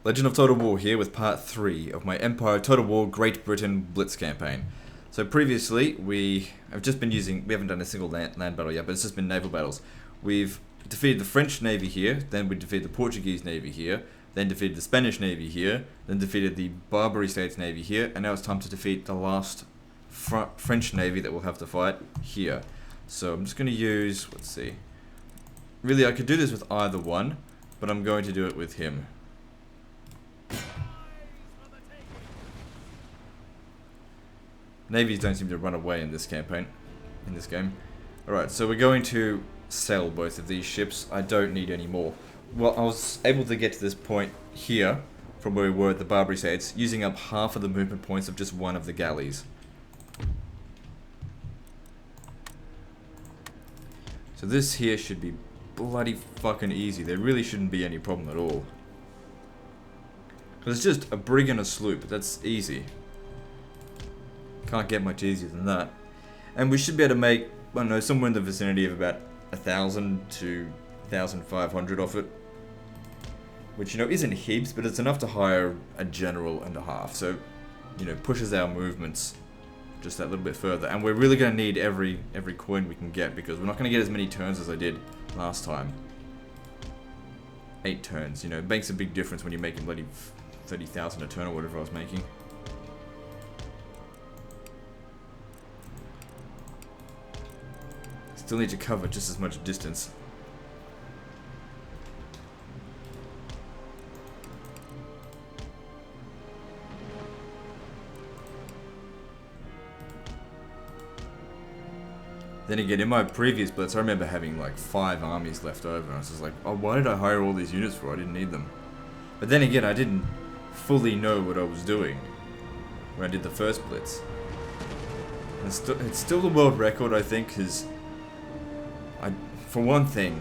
Legend of Total War here with part 3 of my Empire Total War Great Britain Blitz Campaign. So previously, we haven't done a single land battle yet, but it's just been naval battles. We've defeated the French Navy here, then we defeated the Portuguese Navy here, then defeated the Spanish Navy here, then defeated the Barbary States Navy here, and now it's time to defeat the last French Navy that we'll have to fight here. So I'm just going to use, let's see. Really, I could do this with either one, but I'm going to do it with him. Navies don't seem to run away in this campaign, in this game. Alright, so we're going to sell both of these ships. I don't need any more. Well, I was able to get to this point here, from where we were at the Barbary States, using up half of the movement points of just one of the galleys. So this here should be bloody fucking easy. There really shouldn't be any problem at all. Because it's just a brig and a sloop. That's easy. Can't get much easier than that. And we should be able to make, I don't know, somewhere in the vicinity of about 1,000 to 1,500 off it. Which, you know, isn't heaps, but it's enough to hire a general and a half. So, you know, pushes our movements just that little bit further. And we're really going to need every coin we can get, because we're not going to get as many turns as I did last time. 8 turns, you know, it makes a big difference when you're making bloody 30,000 a turn or whatever I was making. Still need to cover just as much distance. Then again, in my previous blitz, I remember having like 5 armies left over. And I was just like, oh, why did I hire all these units for? I didn't need them. But then again, I didn't fully know what I was doing when I did the first blitz. And it's still the world record, I think, because for one thing,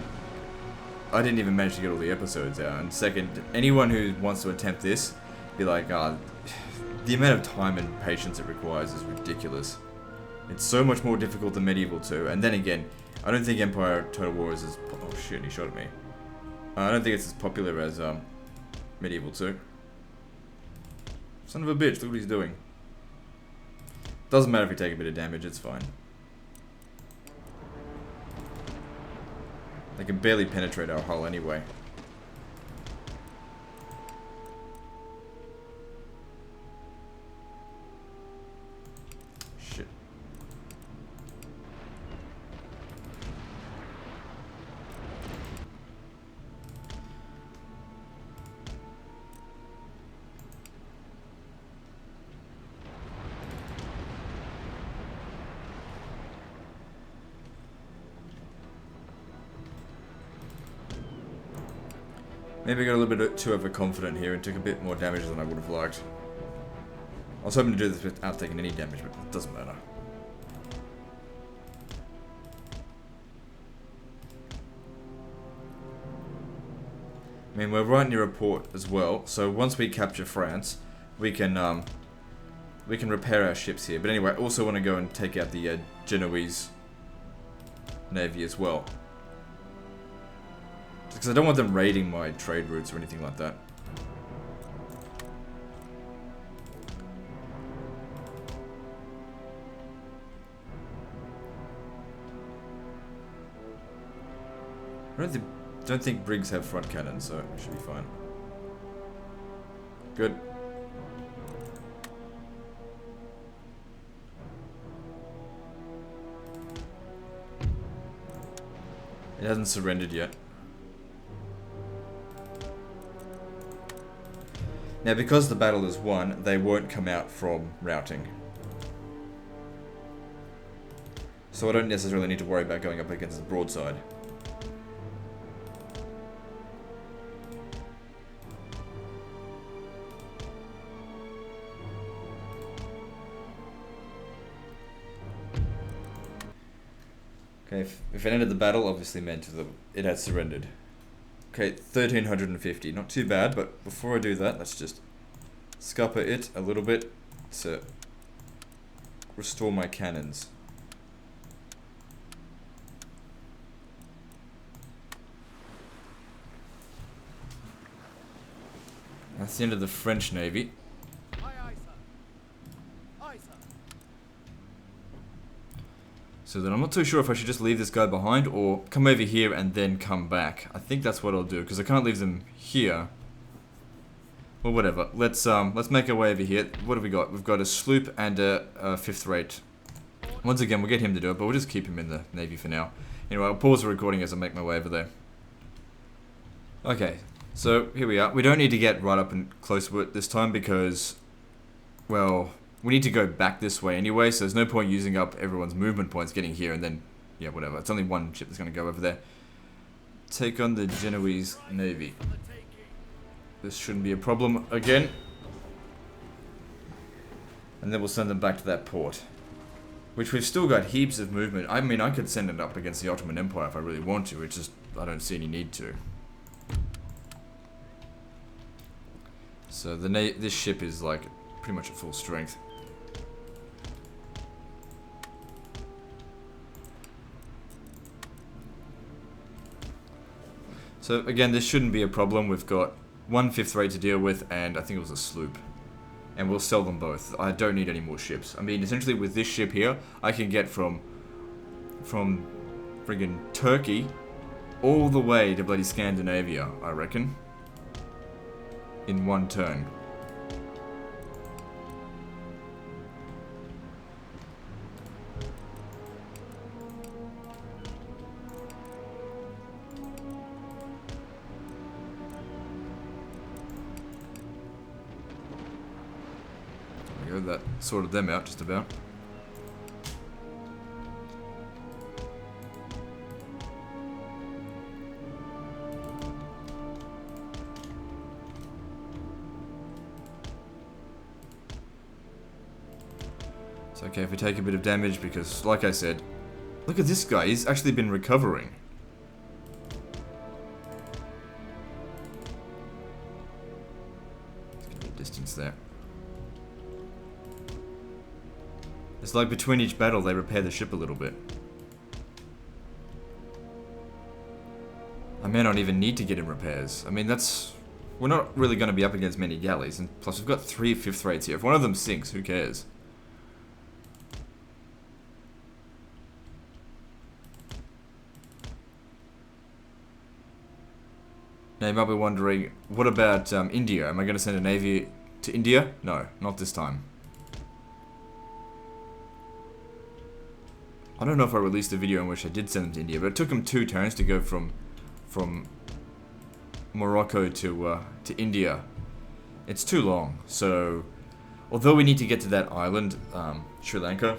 I didn't even manage to get all the episodes out. And second, anyone who wants to attempt this, be like, the amount of time and patience it requires is ridiculous. It's so much more difficult than Medieval 2. And then again, I don't think Empire Total War is as... Oh shit, he shot at me. I don't think it's as popular as Medieval 2. Son of a bitch, look what he's doing. Doesn't matter if you take a bit of damage, it's fine. They can barely penetrate our hull anyway. Shit. Maybe I got a little bit too overconfident here and took a bit more damage than I would have liked. I was hoping to do this without taking any damage, but it doesn't matter. I mean, we're right near a port as well, so once we capture France, we can repair our ships here. But anyway, I also want to go and take out the Genoese navy as well. Because I don't want them raiding my trade routes or anything like that. I don't think brigs have front cannons, so it should be fine. Good. It hasn't surrendered yet. Now, because the battle is won, they won't come out from routing. So I don't necessarily need to worry about going up against the broadside. Okay, if it ended the battle, obviously meant that it had surrendered. Okay, 1,350. Not too bad, but before I do that, let's just scupper it a little bit to restore my cannons. That's the end of the French Navy. So then I'm not too sure if I should just leave this guy behind or come over here and then come back. I think that's what I'll do, because I can't leave them here. Well, whatever. Let's make our way over here. What have we got? We've got a sloop and a fifth rate. Once again, we'll get him to do it, but we'll just keep him in the Navy for now. Anyway, I'll pause the recording as I make my way over there. Okay, so here we are. We don't need to get right up and close to it this time because, well, we need to go back this way anyway, so there's no point using up everyone's movement points getting here and then, yeah, whatever. It's only one ship that's going to go over there. Take on the Genoese Navy. This shouldn't be a problem again. And then we'll send them back to that port. Which we've still got heaps of movement. I mean, I could send it up against the Ottoman Empire if I really want to. It's just, I don't see any need to. So this ship is like pretty much at full strength. So again, this shouldn't be a problem. We've got one fifth rate to deal with, and I think it was a sloop. And we'll sell them both. I don't need any more ships. I mean, essentially with this ship here, I can get from friggin' Turkey all the way to bloody Scandinavia, I reckon. In one turn. That sorted them out just about. It's okay if we take a bit of damage because, like I said, look at this guy, he's actually been recovering. Let's get a distance there. It's like between each battle they repair the ship a little bit. I may not even need to get in repairs. I mean, we're not really going to be up against many galleys, and plus we've got 3 fifth rates here. If one of them sinks, who cares? Now you might be wondering, what about India? Am I going to send a navy to India? No, not this time. I don't know if I released a video in which I did send them to India, but it took them 2 turns to go from Morocco to India. It's too long, so although we need to get to that island, Sri Lanka,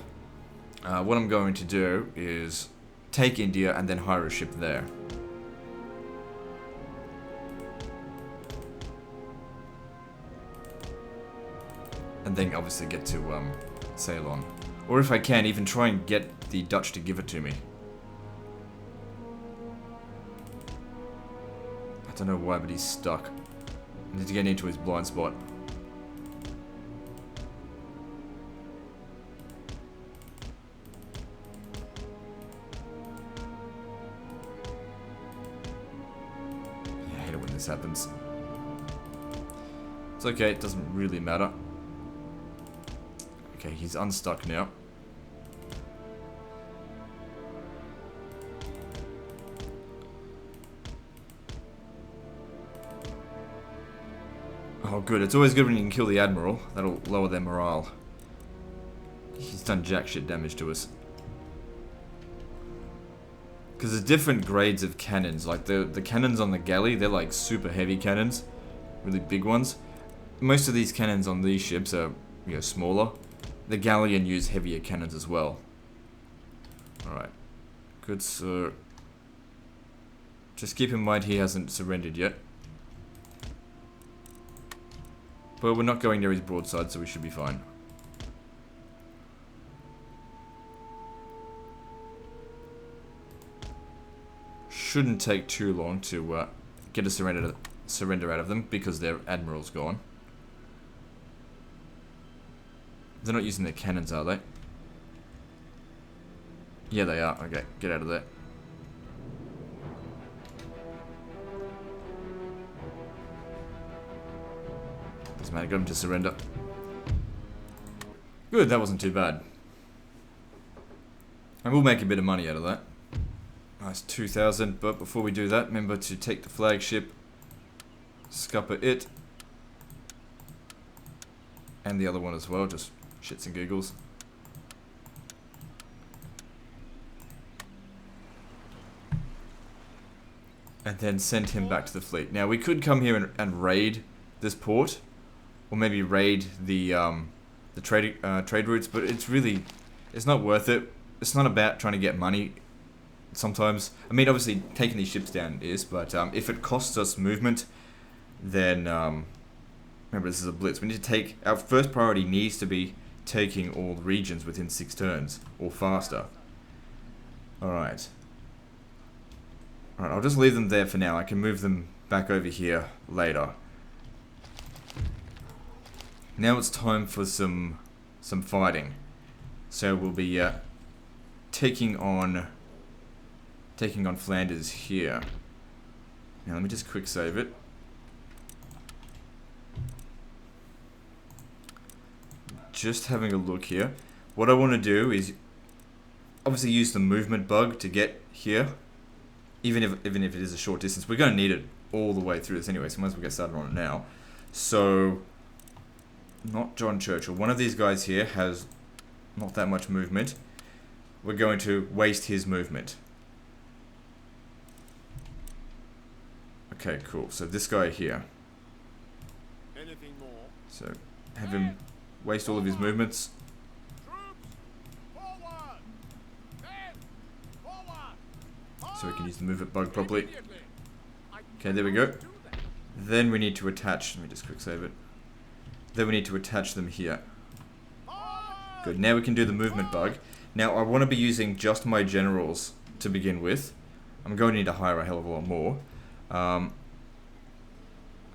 what I'm going to do is take India and then hire a ship there. And then obviously get to Ceylon. Or if I can, even try and get the Dutch to give it to me. I don't know why, but he's stuck. I need to get into his blind spot. Yeah, I hate it when this happens. It's okay, it doesn't really matter. Okay, he's unstuck now. Oh good, it's always good when you can kill the Admiral. That'll lower their morale. He's done jack shit damage to us. Because there's different grades of cannons. Like the cannons on the galley, they're like super heavy cannons. Really big ones. Most of these cannons on these ships are, you know, smaller. The galleon use heavier cannons as well. Alright. Good, so just keep in mind he hasn't surrendered yet. But we're not going near his broadside, so we should be fine. Shouldn't take too long to get a surrender out of them because their admiral's gone. They're not using their cannons, are they? Yeah, they are. Okay, get out of there. Doesn't matter, got him to surrender. Good, that wasn't too bad. And we'll make a bit of money out of that. Nice, 2,000, but before we do that, remember to take the flagship, scupper it, and the other one as well, just shits and giggles. And then send him back to the fleet. Now we could come here and raid this port, or maybe raid the trade routes, but it's not worth it. It's not about trying to get money. Sometimes, I mean, obviously taking these ships down is, but if it costs us movement, then remember this is a blitz. We need to take our first priority needs to be taking all the regions within 6 turns or faster. All right. Alright, I'll just leave them there for now. I can move them back over here later. Now it's time for some fighting. So we'll be taking on Flanders here. Now let me just quick save it. Just having a look here. What I want to do is obviously use the movement bug to get here. Even if it is a short distance, we're going to need it all the way through this anyway, so might as well get started on it now. So, not John Churchill. One of these guys here has not that much movement. We're going to waste his movement. Okay, cool. So this guy here. Anything more? So, have him waste all of his movements. So we can use the movement bug properly. Okay, there we go. Then we need to attach, let me just quick save it. Then we need to attach them here. Good, now we can do the movement bug. Now I want to be using just my generals to begin with. I'm going to need to hire a hell of a lot more. Actually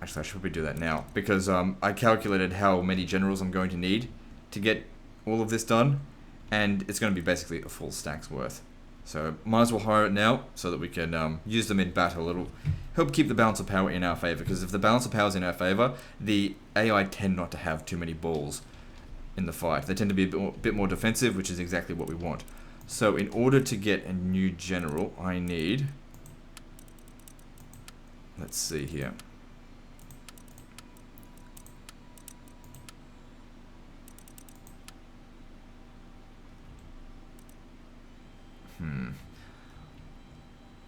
I should probably do that now. Because I calculated how many generals I'm going to need to get all of this done. And it's going to be basically a full stack's worth. So might as well hire it now so that we can use them in battle. It'll help keep the balance of power in our favor, because if the balance of power is in our favor, the AI tend not to have too many balls in the fight. They tend to be a bit more defensive, which is exactly what we want. So in order to get a new general, I need... Let's see here.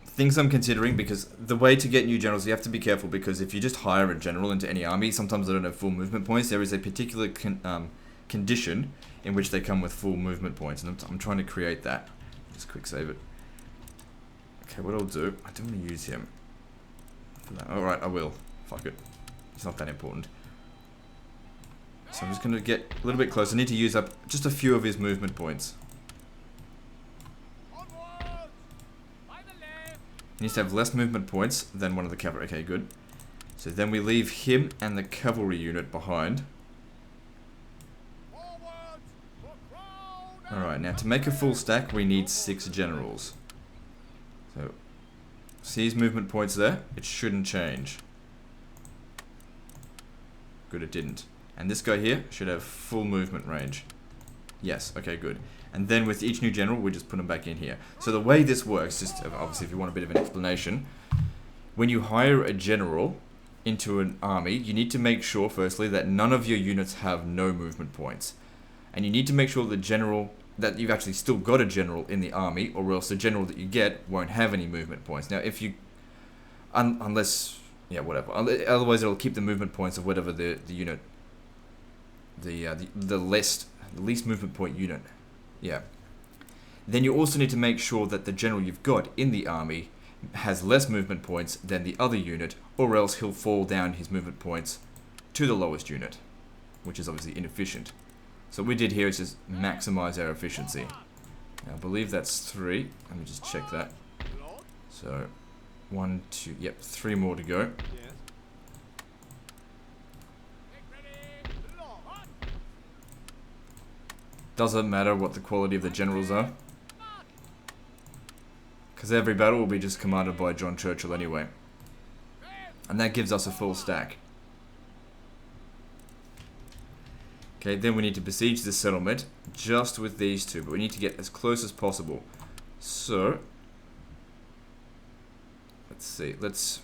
Things I'm considering, because the way to get new generals, you have to be careful, because if you just hire a general into any army, sometimes they don't have full movement points. There is a particular condition in which they come with full movement points, and I'm trying to create that. Just quick save it. Okay, what I'll do, I don't want to use him for that. Alright, I will. Fuck it. It's not that important. So I'm just going to get a little bit closer. I need to use up just a few of his movement points. He needs to have less movement points than one of the cavalry. Okay, good. So then we leave him and the cavalry unit behind. Alright, now to make a full stack, we need 6 generals. So, see his movement points there? It shouldn't change. Good, it didn't. And this guy here should have full movement range. Yes, okay, good. And then with each new general, we just put them back in here. So the way this works, just obviously if you want a bit of an explanation, when you hire a general into an army, you need to make sure, firstly, that none of your units have no movement points. And you need to make sure that you've actually still got a general in the army, or else the general that you get won't have any movement points. Now, if you... unless... yeah, whatever. Otherwise, it'll keep the movement points of whatever the unit... the least movement point unit. Yeah. Then you also need to make sure that the general you've got in the army has less movement points than the other unit, or else he'll fall down his movement points to the lowest unit, which is obviously inefficient. So what we did here is just maximize our efficiency. Now, I believe that's 3. Let me just check that. So, 1, 2, yep, 3 more to go. Doesn't matter what the quality of the generals are, because every battle will be just commanded by John Churchill anyway. And that gives us a full stack. Okay, then we need to besiege the settlement just with these two, but we need to get as close as possible. So, let's see, let's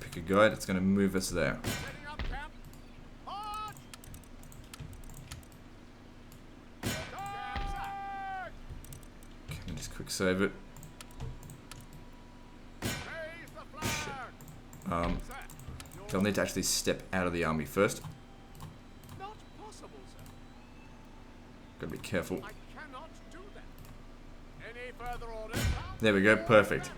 pick a guy that's going to move us there. Setting up camp. Hard. Okay, let me just quick save it. Raise the flag. Set. They'll need to actually step out of the army first. Not possible, sir. Gotta be careful. I cannot do that. Any further orders? There we go, perfect.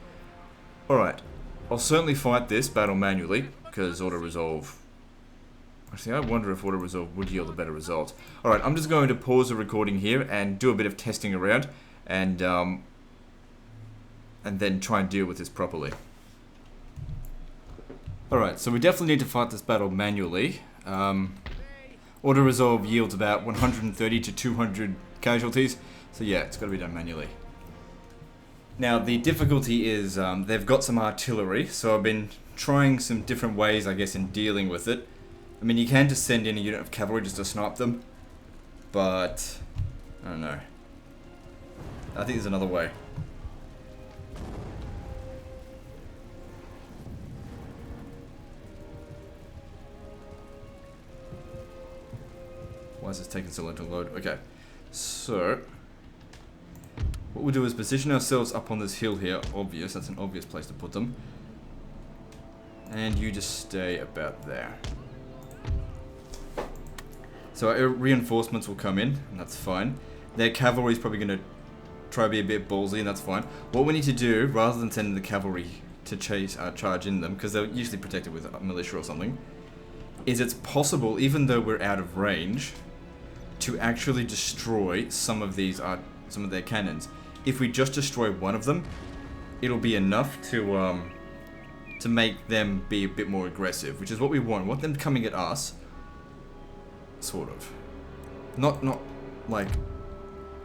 Alright, I'll certainly fight this battle manually, because auto-resolve... Actually, I wonder if auto-resolve would yield a better result. Alright, I'm just going to pause the recording here and do a bit of testing around, and then try and deal with this properly. Alright, so we definitely need to fight this battle manually. Auto-resolve yields about 130 to 200 casualties, so yeah, it's got to be done manually. Now, the difficulty is they've got some artillery, so I've been trying some different ways, I guess, in dealing with it. I mean, you can just send in a unit of cavalry just to snipe them, but I don't know. I think there's another way. Why is this taking so long to load? Okay, so what we'll do is position ourselves up on this hill here. Obvious, that's an obvious place to put them. And you just stay about there. So our reinforcements will come in, and that's fine. Their cavalry is probably going to try to be a bit ballsy, and that's fine. What we need to do, rather than sending the cavalry to charge in them, because they're usually protected with a militia or something, is it's possible, even though we're out of range, to actually destroy some of their cannons. If we just destroy one of them, it'll be enough to make them be a bit more aggressive, which is what we want. We want them coming at us, sort of. Not like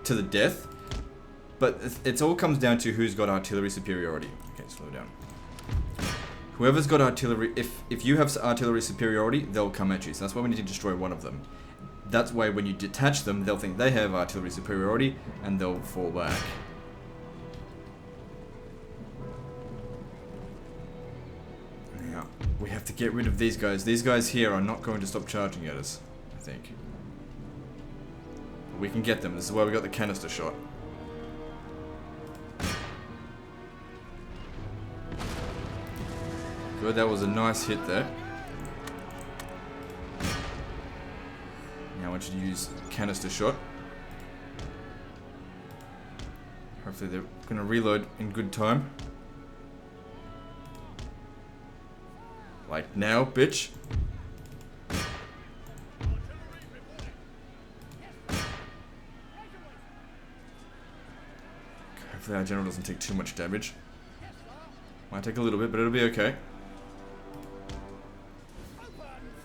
to the death, but it all comes down to who's got artillery superiority. Okay, slow down. Whoever's got artillery, if you have artillery superiority, they'll come at you. So that's why we need to destroy one of them. That's why when you detach them, they'll think they have artillery superiority, and they'll fall back. Now, we have to get rid of these guys. These guys here are not going to stop charging at us, I think. We can get them. This is why we got the canister shot. Good, that was a nice hit there. Now I want you to use canister shot. Hopefully they're going to reload in good time. Like now, bitch. Hopefully our general doesn't take too much damage. Might take a little bit, but it'll be okay.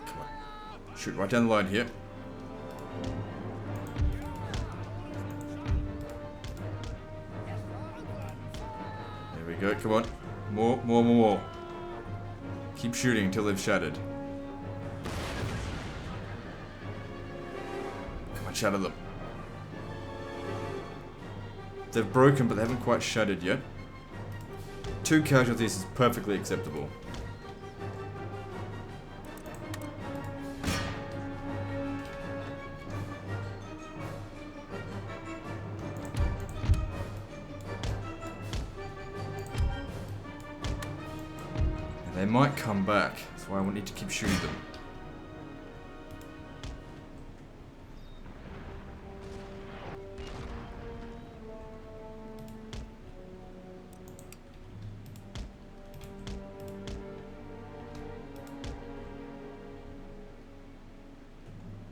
Come on. Shoot right down the line here. There we go, come on. More. Keep shooting until they've shattered. Come on, shatter them. They've broken, but they haven't quite shattered yet. 2 casualties is perfectly acceptable. And they might come back, that's why I need to keep shooting them.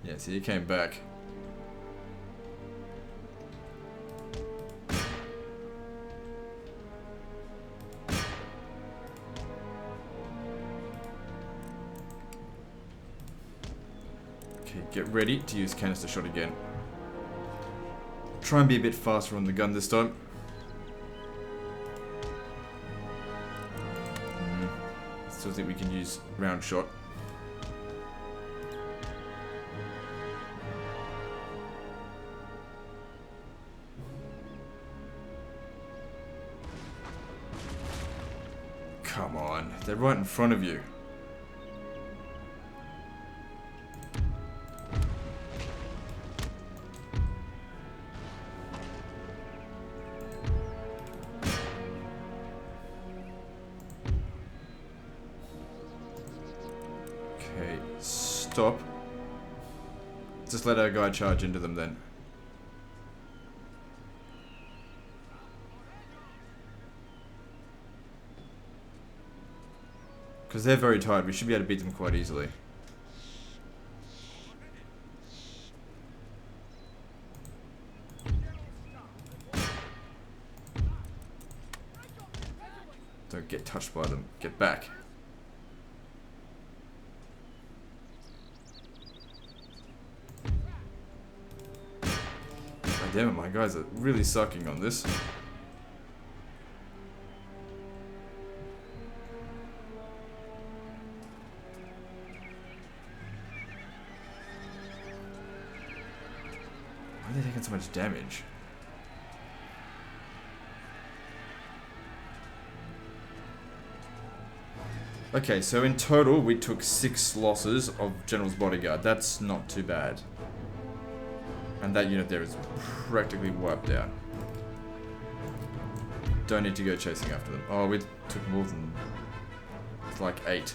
Yeah, see, he came back. Okay, get ready to use canister shot again. Try and be a bit faster on the gun this time. Still think we can use round shot. They're right in front of you. Okay, stop. Just let our guy charge into them then. Because they're very tired, we should be able to beat them quite easily. Don't get touched by them. Get back. God damn it, my guys are really sucking on this. Why are they taking so much damage? Okay, so in total we took 6 losses of General's Bodyguard. That's not too bad. And that unit there is practically wiped out. Don't need to go chasing after them. Oh, we took more than... It's like 8.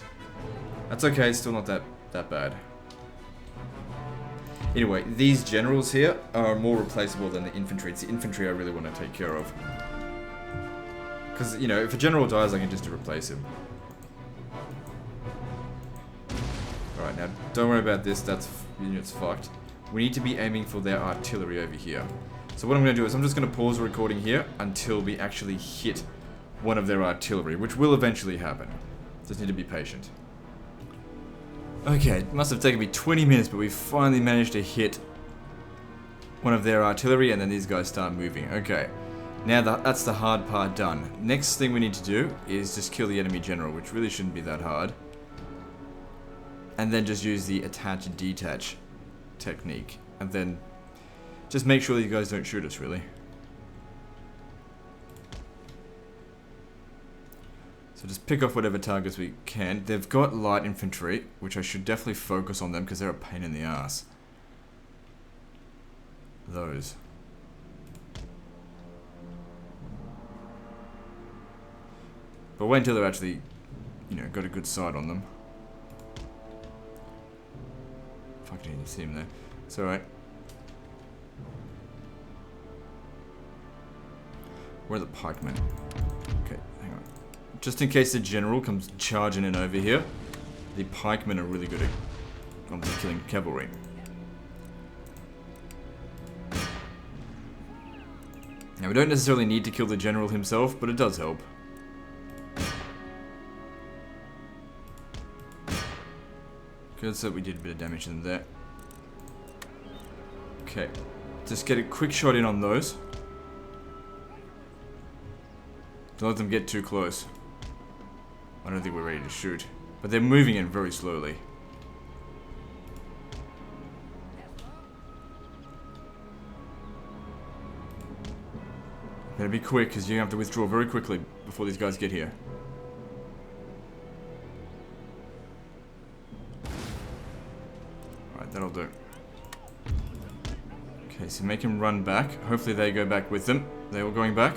That's okay, still not that bad. Anyway, these generals here are more replaceable than the infantry. It's the infantry I really want to take care of. Because, you know, if a general dies, I can just replace him. Alright, now, don't worry about this. That's unit's fucked. We need to be aiming for their artillery over here. So what I'm going to do is I'm just going to pause the recording here until we actually hit one of their artillery, which will eventually happen. Just need to be patient. Okay, it must have taken me 20 minutes, but we finally managed to hit one of their artillery, and then these guys start moving. Okay, now that's the hard part done. Next thing we need to do is just kill the enemy general, which really shouldn't be that hard. And then just use the attach and detach technique. And then just make sure that you guys don't shoot us, really. So just pick off whatever targets we can. They've got light infantry, which I should definitely focus on them because they're a pain in the ass. Those. But wait until they're actually, you know, got a good sight on them. Fuck, I didn't even see him there. It's alright. Where are the pikemen? Okay, hang on. Just in case the general comes charging in over here, the pikemen are really good at obviously killing cavalry. Now, we don't necessarily need to kill the general himself, but it does help. Good, so we did a bit of damage in there. Okay, just get a quick shot in on those. Don't let them get too close. I don't think we're ready to shoot. But they're moving in very slowly. Better be quick, because you have to withdraw very quickly before these guys get here. Alright, that'll do. Okay, so make him run back. Hopefully they go back with them. They all going back?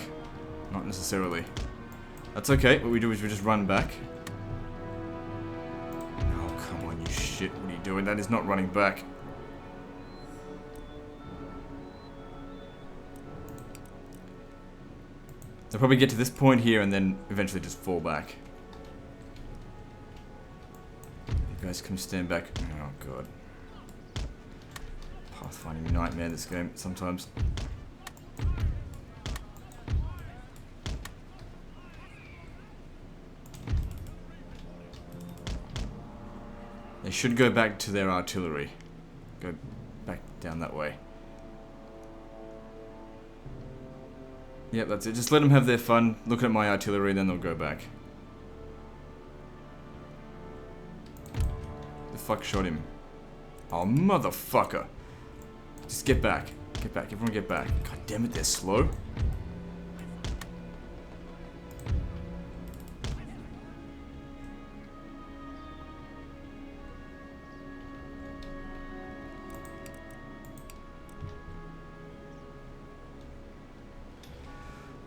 Not necessarily. That's okay. What we do is we just run back. Oh, come on, you shit. What are you doing? That is not running back. They'll probably get to this point here and then eventually just fall back. You guys come stand back. Oh, God. Pathfinding nightmare this game sometimes. They should go back to their artillery. Go back down that way. Yep, that's it. Just let them have their fun. Look at my artillery, then they'll go back. The fuck shot him? Oh, motherfucker. Just get back. Get back. Everyone get back. God damn it, they're slow.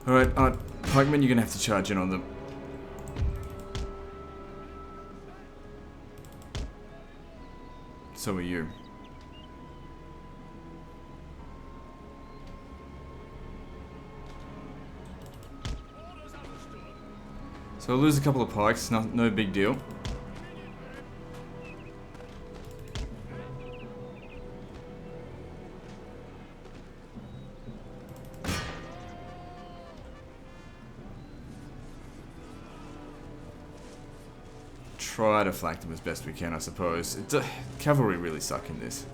Alright, pikemen, you're gonna have to charge in on them. So are you. So I'll lose a couple of pikes, no big deal. Try to flank them as best we can, I suppose. Cavalry really suck in this.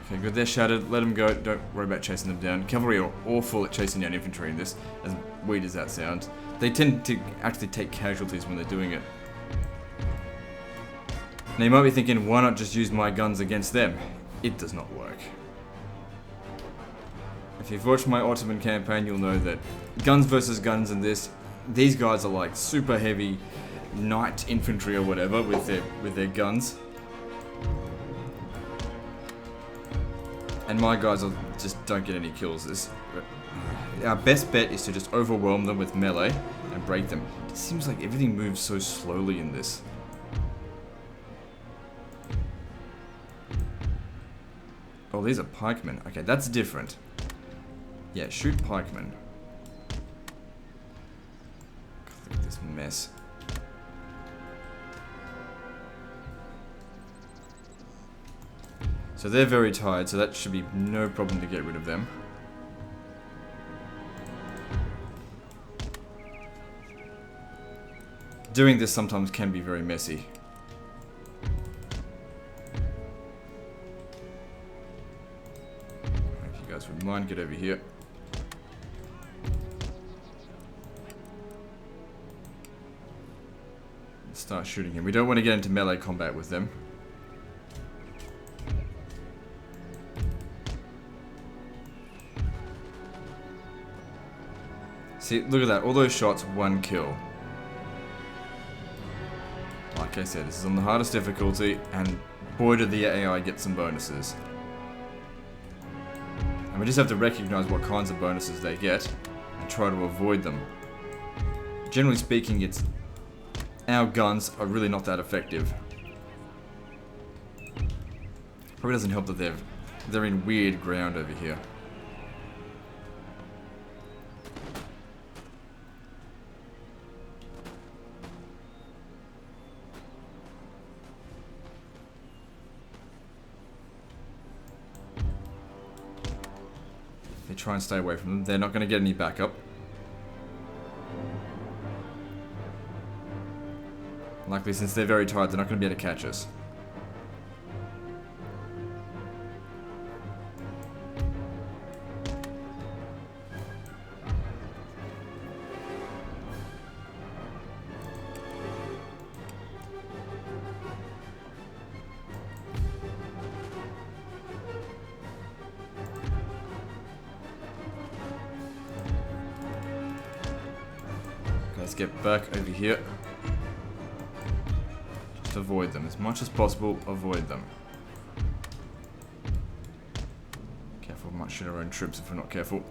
Okay, good, they're shattered. Let them go. Don't worry about chasing them down. Cavalry are awful at chasing down infantry in this, as weird as that sounds. They tend to actually take casualties when they're doing it. Now you might be thinking, why not just use my guns against them? It does not work. If you've watched my Ottoman campaign, you'll know that guns versus guns in this, these guys are like super heavy knight infantry or whatever with their guns. And my guys just don't get any kills. Our best bet is to just overwhelm them with melee and break them. It seems like everything moves so slowly in this. Oh, these are pikemen. Okay, that's different. Yeah, shoot pikemen. Look at this mess. So they're very tired, so that should be no problem to get rid of them. Doing this sometimes can be very messy. If you guys would mind, get over here. Start shooting him. We don't want to get into melee combat with them. See, look at that. All those shots, one kill. Like I said, this is on the hardest difficulty, and boy did the AI get some bonuses. And we just have to recognize what kinds of bonuses they get, and try to avoid them. Generally speaking, our guns are really not that effective. Probably doesn't help that they're in weird ground over here. They try and stay away from them. They're not going to get any backup. Likely, since they're very tired, they're not going to be able to catch us. Let's get back over here. Just avoid them as much as possible. Avoid them. Careful, we might shoot our own troops if we're not careful.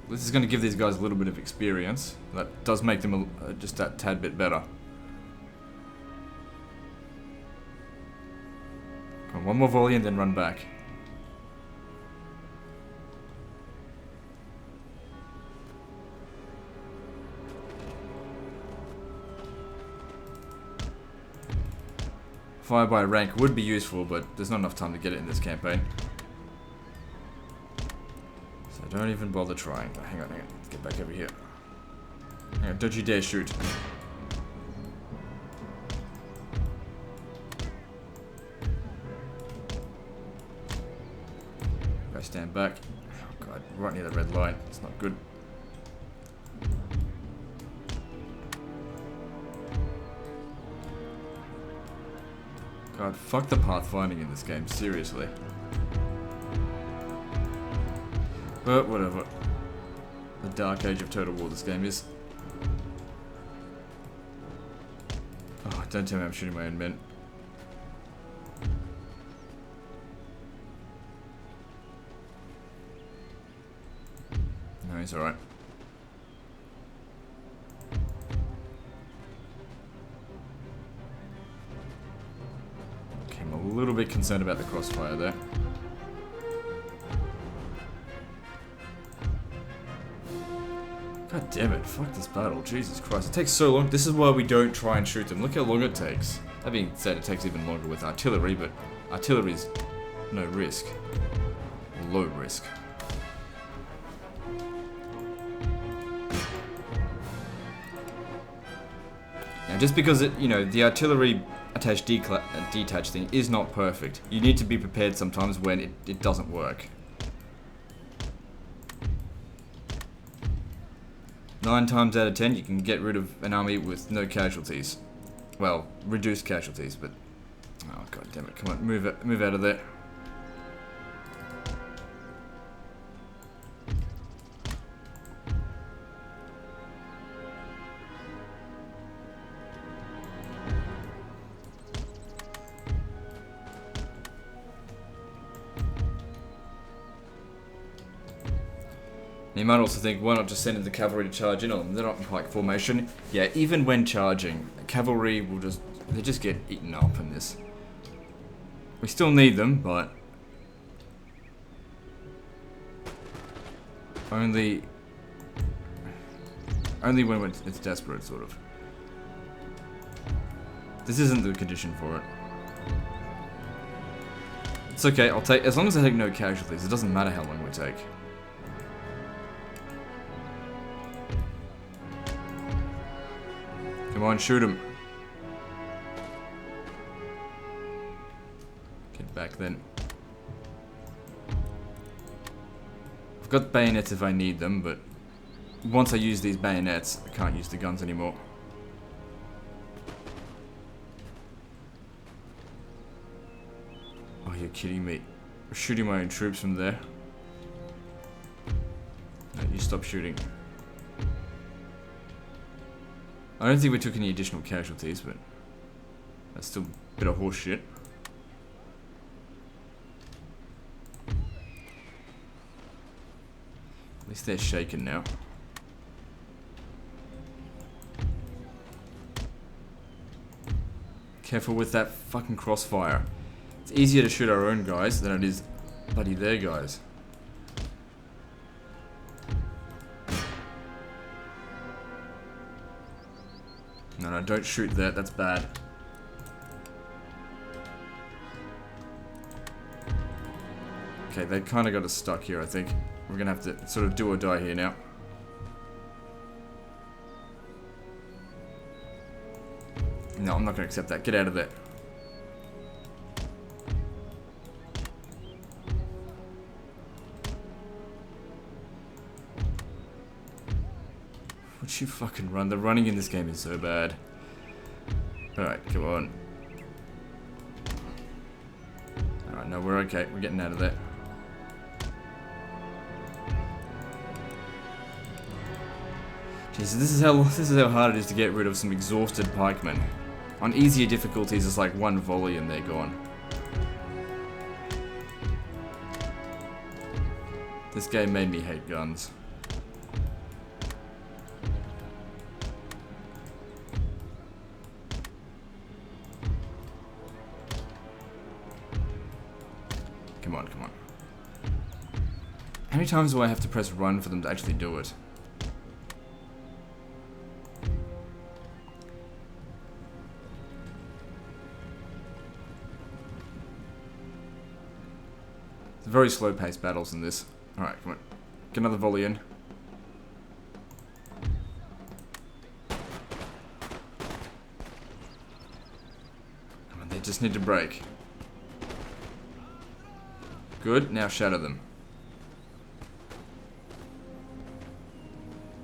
This is going to give these guys a little bit of experience. That does make them just that tad bit better. Come on, one more volley and then run back. Fire by rank would be useful, but there's not enough time to get it in this campaign. Don't even bother trying. Oh, hang on. Let's get back over here. Hang on, don't you dare shoot. Go stand back. Oh god, right near the red line. It's not good. God, fuck the pathfinding in this game, seriously. But whatever. The dark age of Total War this game is. Oh, don't tell me I'm shooting my own men. No, he's alright. Okay, I'm a little bit concerned about the crossfire there. God damn it, fuck this battle, Jesus Christ. It takes so long. This is why we don't try and shoot them. Look how long it takes. That being said, it takes even longer with artillery, but artillery's no risk. Low risk. Now, just because it, you know, the artillery attached detach thing is not perfect. You need to be prepared sometimes when it doesn't work. 9 times out of 10, you can get rid of an army with no casualties. Well, reduced casualties, but... Oh, god damn it. Come on, move out of there. You might also think, why not just send in the cavalry to charge in on them? They're not in pike formation. Yeah, even when charging, cavalry will they just get eaten up in this. We still need them, but only when it's desperate, sort of. This isn't the condition for it. It's okay, I'll take, as long as I take no casualties, it doesn't matter how long we take. Come on, shoot him. Get back then. I've got bayonets if I need them, but once I use these bayonets, I can't use the guns anymore. Oh, you're kidding me. I'm shooting my own troops from there. No, you stop shooting. I don't think we took any additional casualties, but that's still a bit of horse shit. At least they're shaken now. Careful with that fucking crossfire. It's easier to shoot our own guys than it is bloody their guys. No, don't shoot that. That's bad. Okay, they kind of got us stuck here, I think. We're going to have to sort of do or die here now. No, I'm not going to accept that. Get out of there. Would you fucking run? The running in this game is so bad. Alright, come on. Alright, no, we're okay. We're getting out of there. Jeez, this is how hard it is to get rid of some exhausted pikemen. On easier difficulties, it's like one volley and they're gone. This game made me hate guns. Come on, come on. How many times do I have to press run for them to actually do it? It's very slow-paced battles in this. Alright, come on. Get another volley in. Come on, they just need to break. Good, now shatter them.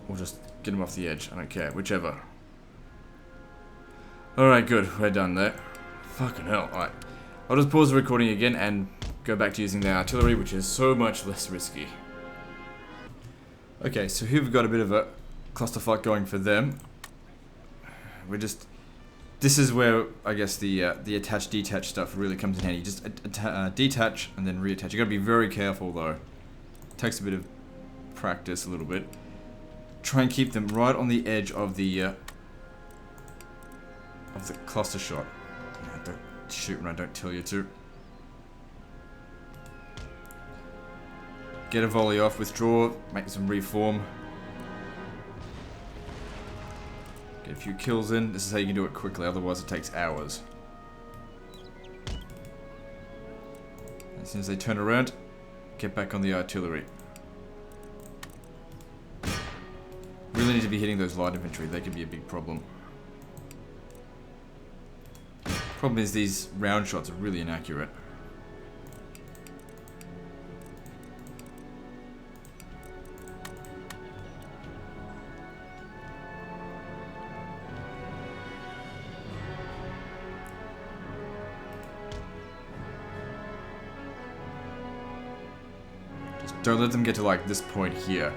Or just get them off the edge, I don't care, whichever. Alright, good, we're done there. Fucking hell, alright. I'll just pause the recording again and go back to using the artillery, which is so much less risky. Okay, so here we've got a bit of a clusterfuck going for them. This is where I guess the attach detach stuff really comes in handy. Just detach and then reattach. You gotta be very careful though. Takes a bit of practice, a little bit. Try and keep them right on the edge of the cluster shot. Don't shoot when I don't tell you to. Get a volley off, withdraw, make some reform. Get a few kills in. This is how you can do it quickly, otherwise it takes hours. As soon as they turn around, get back on the artillery. Really need to be hitting those light infantry, they could be a big problem. Problem is these round shots are really inaccurate. Just don't let them get to like this point here.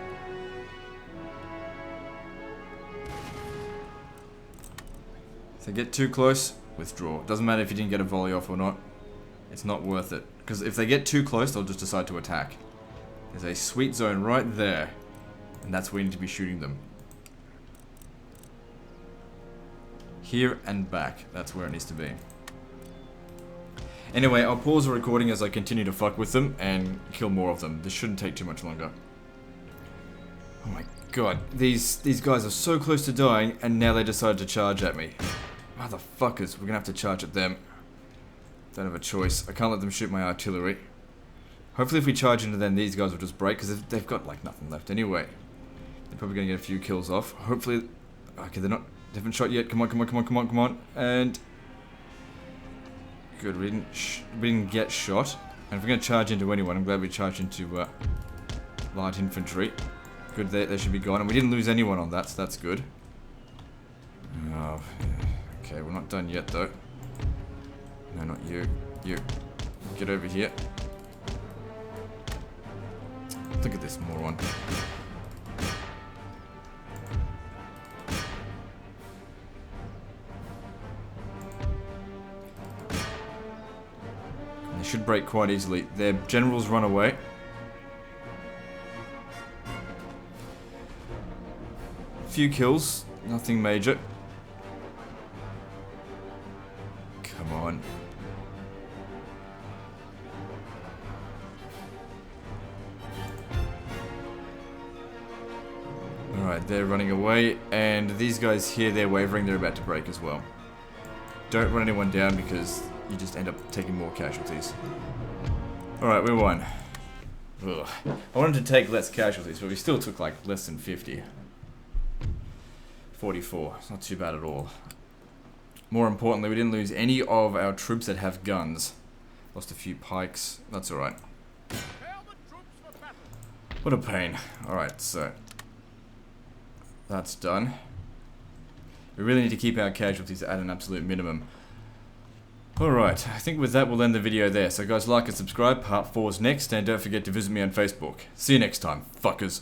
If they get too close, withdraw. Doesn't matter if you didn't get a volley off or not. It's not worth it. Because if they get too close, they'll just decide to attack. There's a sweet zone right there. And that's where you need to be shooting them. Here and back. That's where it needs to be. Anyway, I'll pause the recording as I continue to fuck with them and kill more of them. This shouldn't take too much longer. Oh my god. These guys are so close to dying and now they decide to charge at me. Motherfuckers, we're gonna have to charge at them. Don't have a choice. I can't let them shoot my artillery. Hopefully if we charge into them, these guys will just break, because they've got like nothing left anyway. They're probably gonna get a few kills off. Hopefully... Okay, they haven't shot yet. Come on, come on, come on, come on, come on. And... Good, we didn't get shot. And if we're gonna charge into anyone, I'm glad we charged into light infantry. Good, they should be gone. And we didn't lose anyone on that, so that's good. Oh, okay, we're not done yet though. No, not you. You. Get over here. Look at this moron. They should break quite easily. Their generals run away. Few kills, nothing major. Come on. Alright, they're running away, and these guys here, they're wavering, they're about to break as well. Don't run anyone down because you just end up taking more casualties. Alright, we won. Ugh. I wanted to take less casualties, but we still took like less than 50. 44. It's not too bad at all. More importantly, we didn't lose any of our troops that have guns. Lost a few pikes. That's alright. What a pain. Alright, so... That's done. We really need to keep our casualties at an absolute minimum. Alright, I think with that we'll end the video there. So guys, like and subscribe. Part 4's next, and don't forget to visit me on Facebook. See you next time, fuckers.